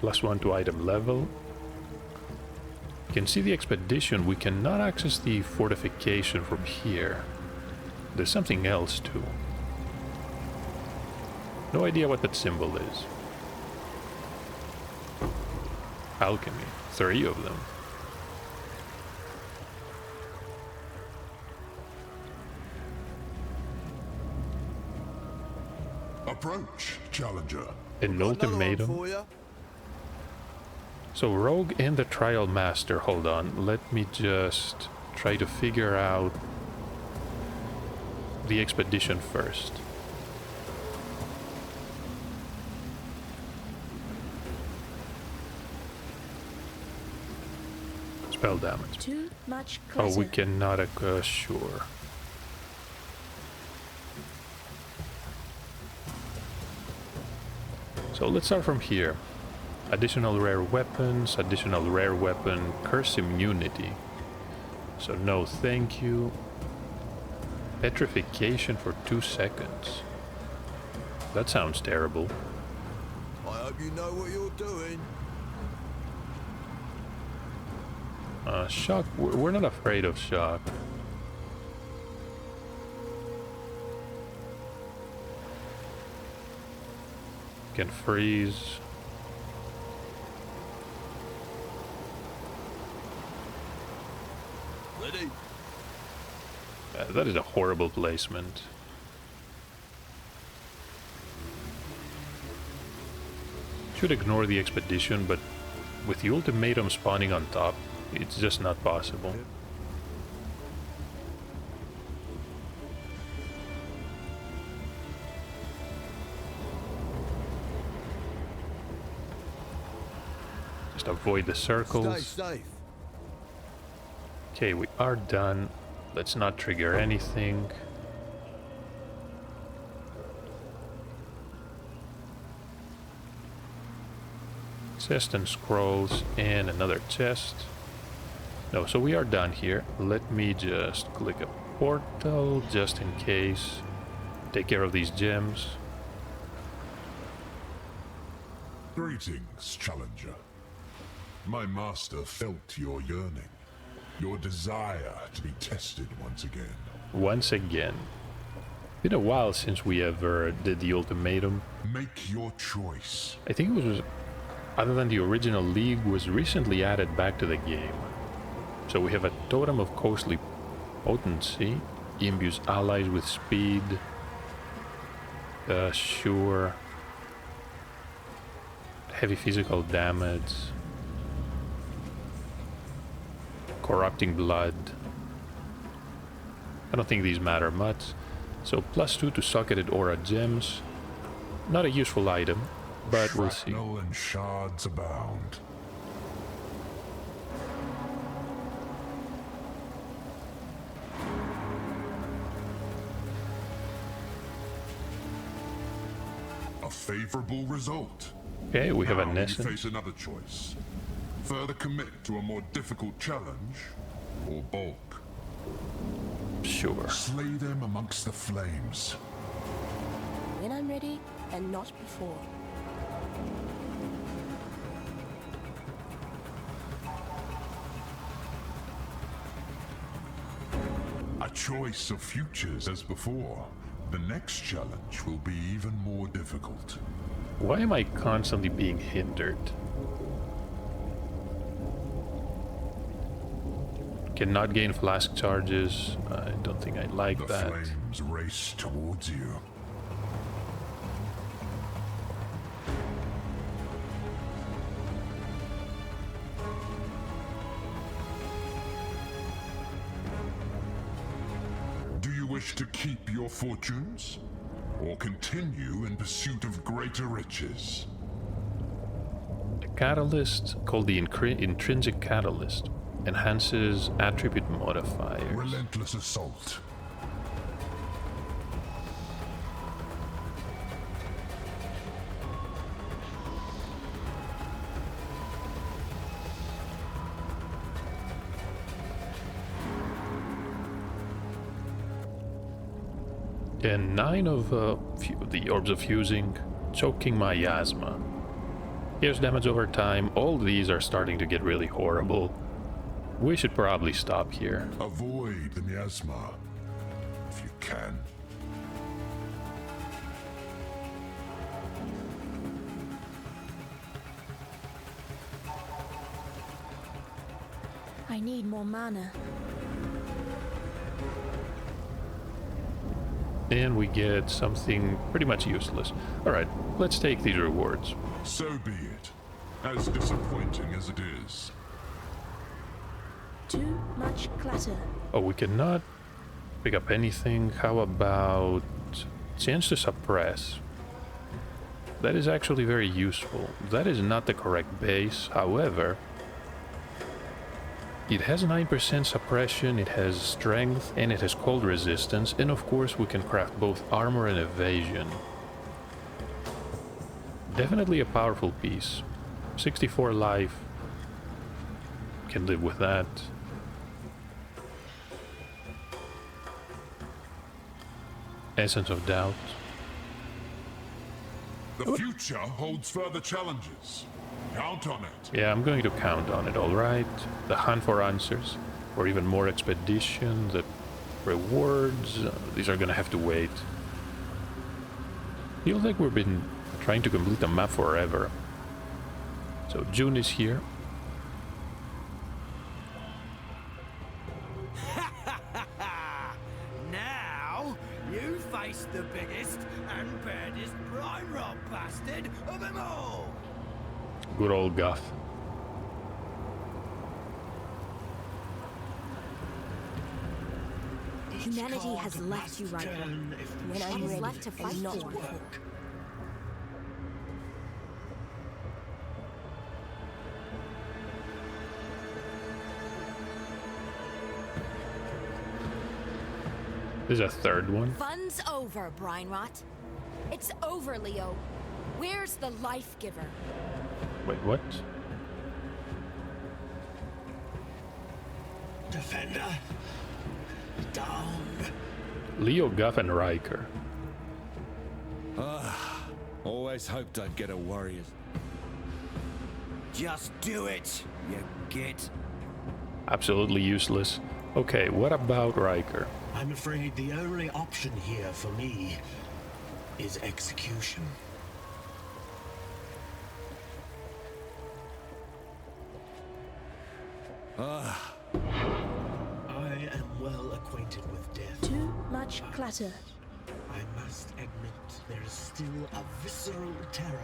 +1 to item level. You can see the expedition. We cannot access the fortification from here. There's something else too. No idea what that symbol is. Alchemy. 3 of them. Approach, challenger. An ultimatum. So Rogue and the Trial Master, hold on, let me just try to figure out the expedition first. Spell damage. Too much Oh, clutter. we cannot, sure. So let's start from here. Additional rare weapons, additional rare weapon, curse immunity. So no thank you. Petrification for 2 seconds. That sounds terrible. I hope you know what you're doing. Shock, we're not afraid of shock. Can freeze. Ready? That is a horrible placement. Should ignore the expedition, but with the ultimatum spawning on top, it's just not possible. Just avoid the circles. Stay safe. Okay, we are done. Let's not trigger anything. Chest and scrolls and another chest. No, so we are done here. Let me just click a portal just in case. Take care of these gems. Greetings, Challenger. My master felt your yearning, your desire to be tested once again. Once again. Been a while since we ever did the ultimatum. Make your choice. I think it was, other than the original league, was recently added back to the game. So we have a totem of costly potency, imbues allies with speed. Sure. Heavy physical damage. Corrupting blood. I don't think these matter much. So +2 to socketed aura gems. Not a useful item, but we'll see. Shrapnel and shards abound. A favorable result. Okay, we have a Now you Nessun. face another choice. Further commit to a more difficult challenge, or bulk. Sure. Slay them amongst the flames. When I'm ready, and not before. A choice of futures as before. The next challenge will be even more difficult. Why am I constantly being hindered? Cannot gain flask charges. I don't think I like The that. flames race towards you. Do you wish to keep your fortunes? Or continue in pursuit of greater riches? A catalyst called the intrinsic catalyst enhances attribute modifiers. Relentless assault. And 9 of the orbs of fusing, choking miasma. Here's damage over time. All these are starting to get really horrible. We should probably stop here. Avoid the miasma, if you can. I need more mana. And we get something pretty much useless. Alright, let's take these rewards. So be it. As disappointing as it is. Too much clutter. Oh, we cannot pick up anything. How about chance to suppress? That is actually very useful. That is not the correct base, however, It has 9% suppression, it has strength, and it has cold resistance, and of course we can craft both armor and evasion. Definitely a powerful piece. 64 life. Can live with that. Essence of Doubt. The future holds further challenges. Count on it. Yeah, I'm going to count on it, alright. The hunt for answers, or even more expedition, the rewards, these are gonna have to wait. Feels like we've been trying to complete the map forever. So June is here. Now, you face the biggest and baddest brine rock bastard of them all! Good old Guff. Humanity has left you, Riker. When I'm What is ready left to fight and not for? before. There's a third one. Fun's over, Brine Rot. It's over, Leo. Where's the life giver? Wait, what? Defender, down. Leo, Guff, and Riker. Always hoped I'd get a warrior. Just do it, you git. Absolutely useless. Okay, what about Riker? I'm afraid the only option here for me is execution. I am well acquainted with death. Too much clutter. I must admit there is still a visceral terror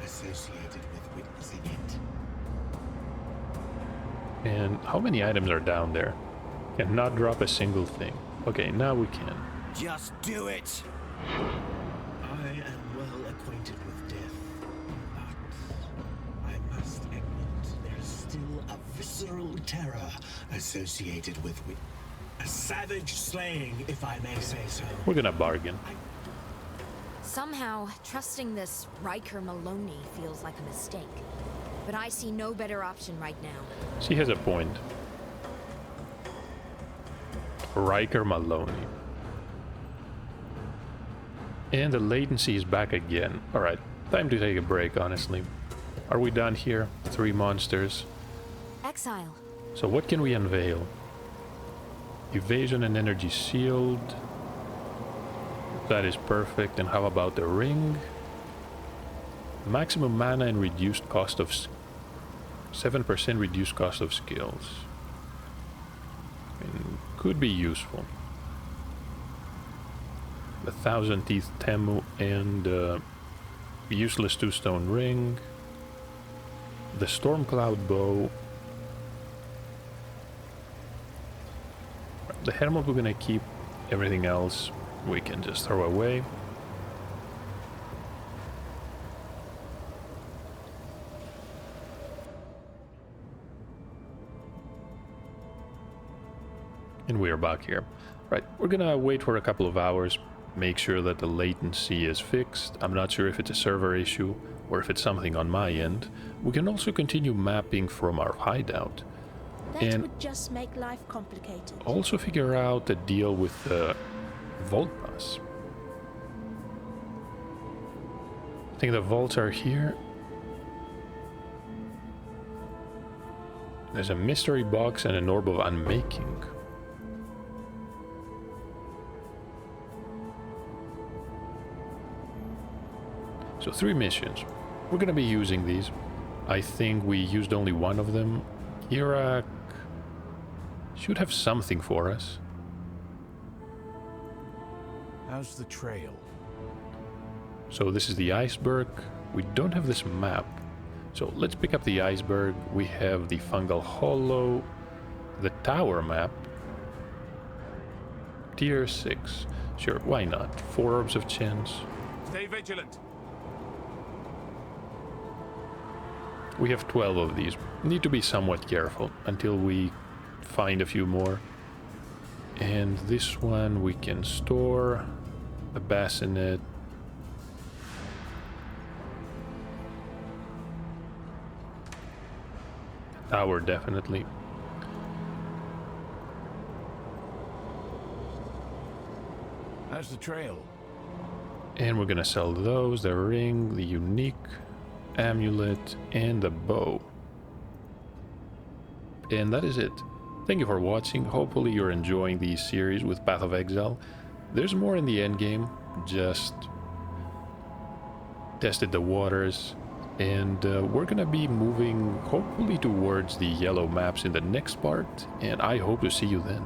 associated with witnessing it. And how many items are down there? Cannot drop a single thing. Okay, now we can. Just do it! I am well acquainted with death, but I must admit there is still a visceral terror associated with a savage slaying, if I may say so. We're gonna bargain. Somehow, trusting this Riker Maloney feels like a mistake. But I see no better option right now. She has a point. Riker Maloney. And the latency is back again. Alright, time to take a break, honestly. Are we done here? 3 monsters. Exile. So what can we unveil? Evasion and energy shield. That is perfect. And how about the ring? Maximum mana and reduced cost of 7% reduced cost of skills. I mean, could be useful. The Thousand Teeth Temu and useless 2-stone ring. The Stormcloud bow. The helmet we're gonna keep. Everything else we can just throw away. And we are back here. Right, we're gonna wait for a couple of hours, make sure that the latency is fixed. I'm not sure if it's a server issue or if it's something on my end. We can also continue mapping from our hideout. That And would just make life complicated. also figure out the deal with the vault pass. I think the vaults are here. There's a mystery box and an orb of unmaking. So 3 missions. We're gonna be using these. I think we used only one of them. Iraq should have something for us. How's the trail? So this is the iceberg. We don't have this map. So let's pick up the iceberg. We have the fungal hollow, the tower map. Tier 6. Sure, why not? 4 orbs of chance. Stay vigilant. We have 12 of these. Need to be somewhat careful until we find a few more. And this one we can store a bassinet. Tower, definitely. How's the trail? And we're gonna sell those, the ring, the unique amulet, and the bow. And that is it. Thank you for watching. Hopefully you're enjoying the series with Path of Exile. There's more in the endgame. Just tested the waters. And we're gonna be moving hopefully towards the yellow maps in the next part. And I hope to see you then.